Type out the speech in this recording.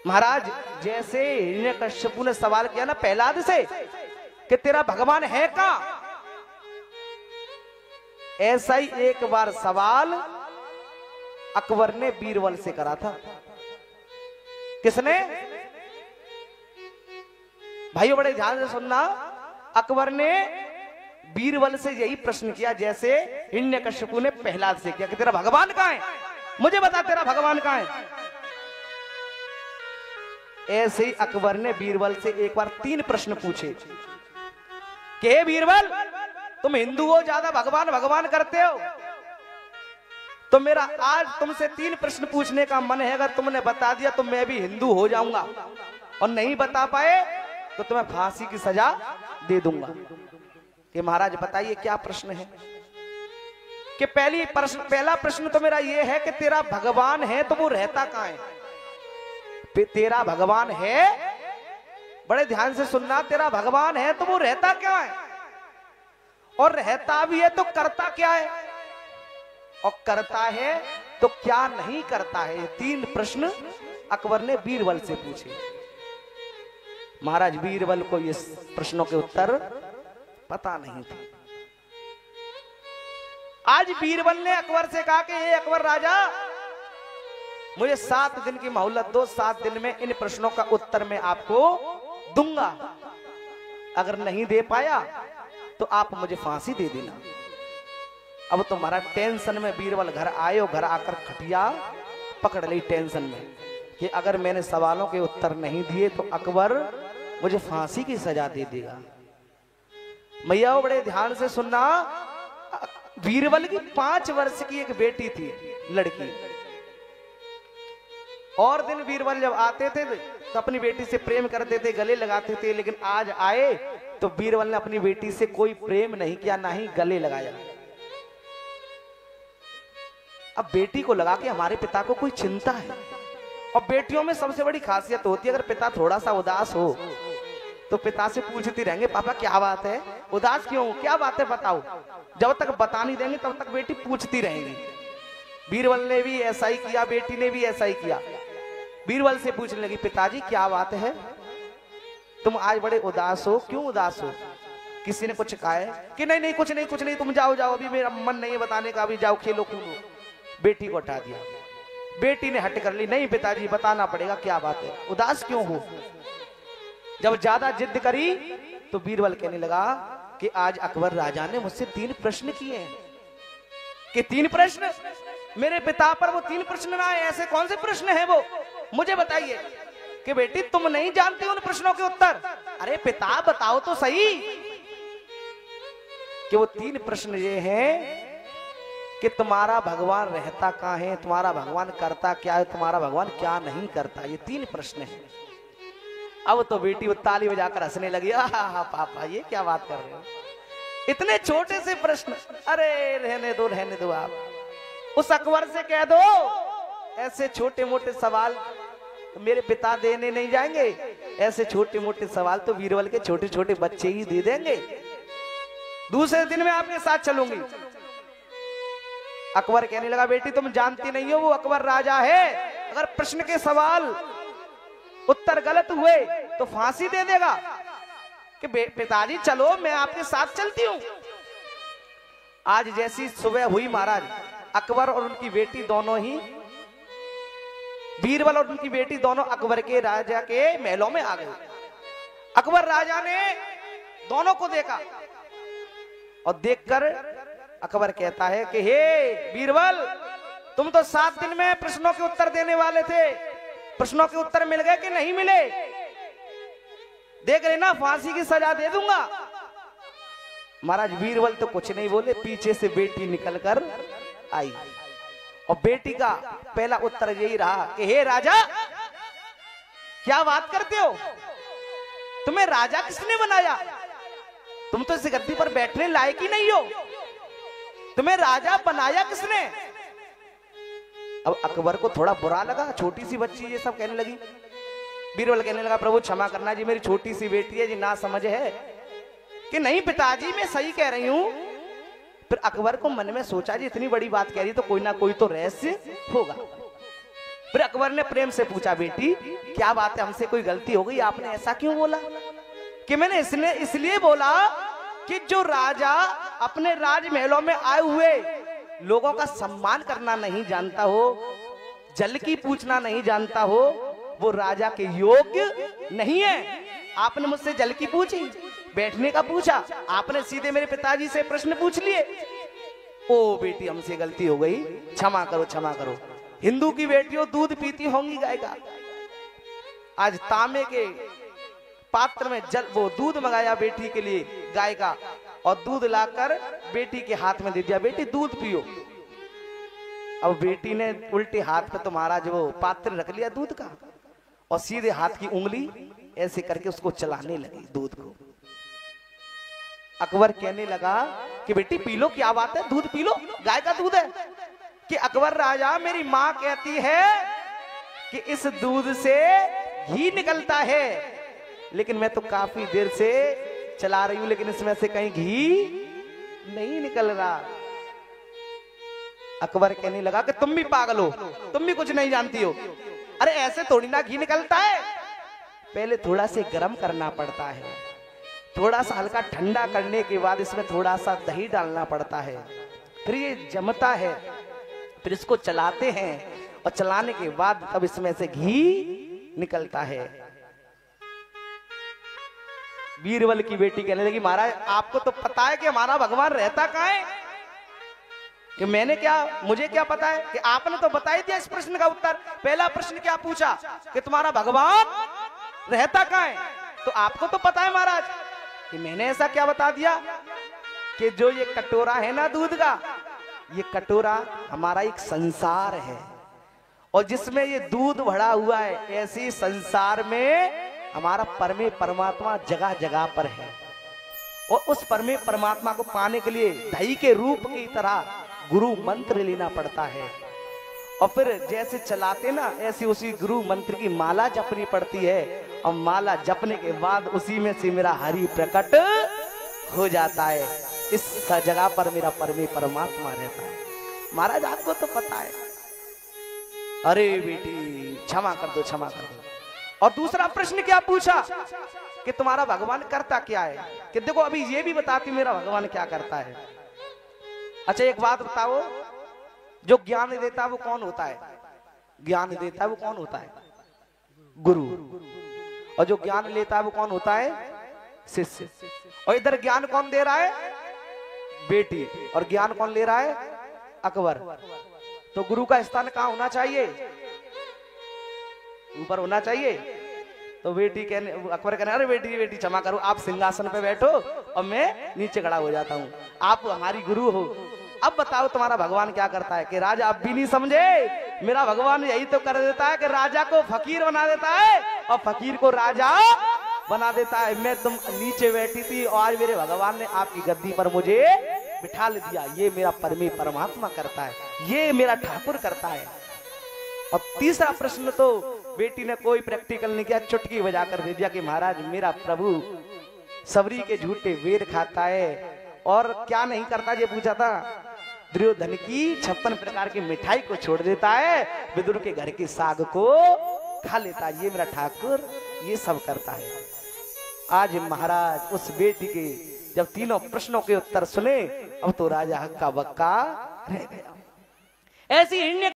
महाराज जैसे हिरण्यकश्यपु ने सवाल किया ना प्रहलाद से कि तेरा भगवान है का, ऐसा ही एक बार सवाल अकबर ने बीरबल से करा था। किसने? भाइयों बड़े ध्यान से सुनना, अकबर ने बीरबल से यही प्रश्न किया जैसे हिरण्यकश्यपु ने प्रहलाद से किया कि तेरा भगवान कहां है, मुझे बता तेरा भगवान कहां है। ऐसे ही अकबर ने बीरबल से एक बार 3 प्रश्न पूछे कि हे बीरबल, तुम हिंदू हो, ज्यादा भगवान भगवान करते हो, तो मेरा आज तुमसे 3 प्रश्न पूछने का मन है। अगर तुमने बता दिया तो मैं भी हिंदू हो जाऊंगा, और नहीं बता पाए तो तुम्हें फांसी की सजा दे दूंगा। कि महाराज बताइए क्या प्रश्न है? कि पहला प्रश्न तो मेरा यह है कि तेरा भगवान है तो वो रहता कहां है? तेरा भगवान है, बड़े ध्यान से सुनना, तेरा भगवान है तो वो रहता क्या है, और रहता भी है तो करता क्या है, और करता है तो क्या नहीं करता है। ये 3 प्रश्न अकबर ने बीरबल से पूछे। महाराज बीरबल को ये प्रश्नों के उत्तर पता नहीं था। आज बीरबल ने अकबर से कहा कि ये अकबर राजा, मुझे 7 दिन की मोहलत दो, 7 दिन में इन प्रश्नों का उत्तर मैं आपको दूंगा। अगर नहीं दे पाया तो आप मुझे फांसी दे देना। अब तुम्हारा टेंशन में बीरबल घर आए, और घर आकर खटिया पकड़ ली टेंशन में कि अगर मैंने सवालों के उत्तर नहीं दिए तो अकबर मुझे फांसी की सजा दे देगा। मैया बड़े ध्यान से सुनना, बीरबल की 5 वर्ष की एक बेटी थी, लड़की। और दिन बीरबल जब आते थे तो अपनी बेटी से प्रेम करते थे, गले लगाते थे, लेकिन आज आए तो बीरबल ने अपनी बेटी से कोई प्रेम नहीं किया, ना ही गले लगाया। अब बेटी को लगा कि हमारे पिता को कोई चिंता है, और बेटियों में सबसे बड़ी खासियत होती है, अगर पिता थोड़ा सा उदास हो तो पिता से पूछती रहेंगे, पापा क्या बात है, उदास क्यों, क्या बात है बताओ। जब तक बता नहीं देंगे तब तक बेटी पूछती रहेंगी। बीरबल ने भी ऐसा ही किया, बेटी ने भी ऐसा ही किया। बीरबल से पूछने लगी, पिताजी क्या बात है, तुम आज बड़े उदास हो, क्यों उदास हो, किसी ने कुछ कहा है? कि नहीं नहीं कुछ नहीं कुछ नहीं, तुम जाओ जाओ, अभी मेरा मन नहीं है बताने का, अभी जाओ खेलो कूदो। बेटी को हटा दिया। बेटी ने हट कर ली, नहीं पिताजी बताना पड़ेगा, क्या बात है, उदास क्यों हो। जब ज्यादा जिद करी तो बीरबल कहने लगा कि आज अकबर राजा ने मुझसे 3 प्रश्न किए हैं। कि 3 प्रश्न? मेरे पिता पर वो 3 प्रश्न ना आए, ऐसे कौन से प्रश्न है वो, मुझे बताइए। कि बेटी तुम नहीं जानती उन प्रश्नों के उत्तर। अरे पिता बताओ तो सही। कि वो 3 प्रश्न ये हैं कि तुम्हारा भगवान रहता कहां है, तुम्हारा भगवान करता क्या है, तुम्हारा भगवान क्या नहीं करता। ये 3 प्रश्न हैं। अब तो बेटी वो ताली बजाकर हंसने लगी, आहा पापा ये क्या बात कर रहे हो, इतने छोटे से प्रश्न, अरे रहने दो आप। उस अकबर से कह दो ऐसे छोटे मोटे सवाल मेरे पिता देने नहीं जाएंगे, ऐसे छोटे मोटे सवाल तो बीरबल के छोटे छोटे बच्चे ही दे देंगे। दूसरे दिन में आपके साथ चलूंगी। अकबर कहने लगा, बेटी तुम जानती नहीं हो, वो अकबर राजा है, अगर प्रश्न के सवाल उत्तर गलत हुए तो फांसी दे देगा। कि पिताजी चलो मैं आपके साथ चलती हूं। आज जैसी सुबह हुई महाराज, अकबर और उनकी बेटी दोनों ही, बीरबल और उनकी बेटी दोनों अकबर के राजा के महलों में आ गए। अकबर राजा ने दोनों को देखा, और देखकर अकबर कहता है कि हे बीरबल, तुम तो 7 दिन में प्रश्नों के उत्तर देने वाले थे, प्रश्नों के उत्तर मिल गए कि नहीं मिले? देख लेना फांसी की सजा दे दूंगा। महाराज बीरबल तो कुछ नहीं बोले, पीछे से बेटी निकलकर आई, और बेटी का पहला उत्तर यही रहा कि हे राजा, क्या बात करते हो, तुम्हें राजा किसने बनाया, तुम तो इस गद्दी पर बैठने लायक ही नहीं हो, तुम्हें राजा बनाया किसने? अब अकबर को थोड़ा बुरा लगा, छोटी सी बच्ची ये सब कहने लगी। बीरबल कहने लगा, प्रभु क्षमा करना जी, मेरी छोटी सी बेटी है जी, ना समझ है। कि नहीं पिताजी मैं सही कह रही हूं। फिर अकबर को मन में सोचा जी इतनी बड़ी बात कह रही तो कोई ना कोई तो रहस्य होगा। फिर अकबर ने प्रेम से पूछा, बेटी क्या बात है, हमसे कोई गलती हो गई, आपने ऐसा क्यों बोला? कि मैंने इसलिए बोला कि जो राजा अपने राजमहलों में आए हुए लोगों का सम्मान करना नहीं जानता हो, जल की पूछना नहीं जानता हो, वो राजा के योग्य नहीं है। आपने मुझसे जल की पूछी, बैठने का पूछा, आपने सीधे मेरे पिताजी से प्रश्न पूछ लिए। ओ बेटी हमसे गलती हो गई, क्षमा करो क्षमा करो। हिंदू की बेटियों दूध पीती होंगी गाय का। आज तांबे के पात्र में जल वो दूध मंगाया बेटी के लिए गाय का, और दूध लाकर बेटी के हाथ में दे दिया, बेटी दूध पियो। अब बेटी ने उल्टे हाथ पे तुम्हारा जो पात्र रख लिया दूध का, और सीधे हाथ की उंगली ऐसे करके उसको चलाने लगी दूध को। अकबर कहने लगा कि बेटी पी लो, क्या बात है, दूध पी लो, गाय का दूध है। कि अकबर राजा मेरी माँ कहती है कि इस दूध से घी निकलता है, लेकिन मैं तो काफी देर से चला रही हूं, लेकिन इसमें से कहीं घी नहीं निकल रहा। अकबर कहने लगा कि तुम भी पागल हो, तुम भी कुछ नहीं जानती हो। अरे ऐसे थोड़ी ना घी निकलता है, पहले थोड़ा से गर्म करना पड़ता है, थोड़ा सा हल्का ठंडा करने के बाद इसमें थोड़ा सा दही डालना पड़ता है, फिर ये जमता है, फिर इसको चलाते हैं, और चलाने के बाद तब इसमें से घी निकलता है। बीरबल की बेटी कहने लगी, महाराज आपको तो पता है कि हमारा भगवान रहता कहाँ है? कि मैंने क्या, मुझे क्या पता है? कि आपने तो बता ही दिया इस प्रश्न का उत्तर। पहला प्रश्न क्या पूछा कि तुम्हारा भगवान रहता कहाँ है, तो आपको तो पता है महाराज। कि मैंने ऐसा क्या बता दिया कि जो ये कटोरा है ना दूध का, ये कटोरा हमारा एक संसार है, और जिसमें ये दूध भरा हुआ है, ऐसी संसार में हमारा परमे परमात्मा जगह जगह पर है। और उस परमे परमात्मा को पाने के लिए दही के रूप की तरह गुरु मंत्र लेना पड़ता है, और फिर जैसे चलाते ना ऐसे उसी गुरु मंत्र की माला जपनी पड़ती है, और माला जपने के बाद उसी में से मेरा हरि प्रकट हो जाता है। इस जगह पर मेरा परमे परमात्मा रहता है। महाराज आपको तो पता है। अरे बेटी क्षमा कर दो क्षमा कर दो। और दूसरा प्रश्न क्या पूछा कि तुम्हारा भगवान करता क्या है? कि देखो अभी ये भी बताती मेरा भगवान क्या करता है। अच्छा एक बात बताओ, जो ज्ञान देता है वो कौन होता है? ज्ञान देता है वो कौन होता है? गुरु। और जो ज्ञान लेता है वो कौन होता है? शिष्य। और इधर ज्ञान कौन दे रहा है? बेटी। और ज्ञान कौन ले रहा है? अकबर। तो गुरु का स्थान कहाँ होना चाहिए? ऊपर होना चाहिए। तो बेटी कहने, अकबर कहने, अरे बेटी बेटी क्षमा करो, आप सिंहासन पे बैठो और मैं नीचे खड़ा हो जाता हूँ, आप हमारी गुरु हो। अब बताओ तुम्हारा भगवान क्या करता है? कि राजा अब भी नहीं समझे, मेरा भगवान यही तो कर देता है कि राजा को फकीर बना देता है और फकीर को राजा बना देता है। मैं तुम नीचे बैठी थी और आज मेरे भगवान ने आपकी गद्दी पर मुझे बिठा दिया। ये मेरा परमे परमात्मा करता है, ये मेरा ठाकुर करता है। और तीसरा प्रश्न तो बेटी ने कोई प्रैक्टिकल नहीं किया, चुटकी बजाकर दे दिया कि महाराज मेरा प्रभु सबरी के झूठे वेद खाता है और क्या नहीं करता, ये पूछा था। दुर्योधन की 56 प्रकार की मिठाई को छोड़ देता है, विदुर के घर के साग को खा लेता है। ये मेरा ठाकुर ये सब करता है। आज महाराज उस बेटी के जब तीनों प्रश्नों के उत्तर सुने, अब तो राजा हक्का बक्का रह गया। ऐसी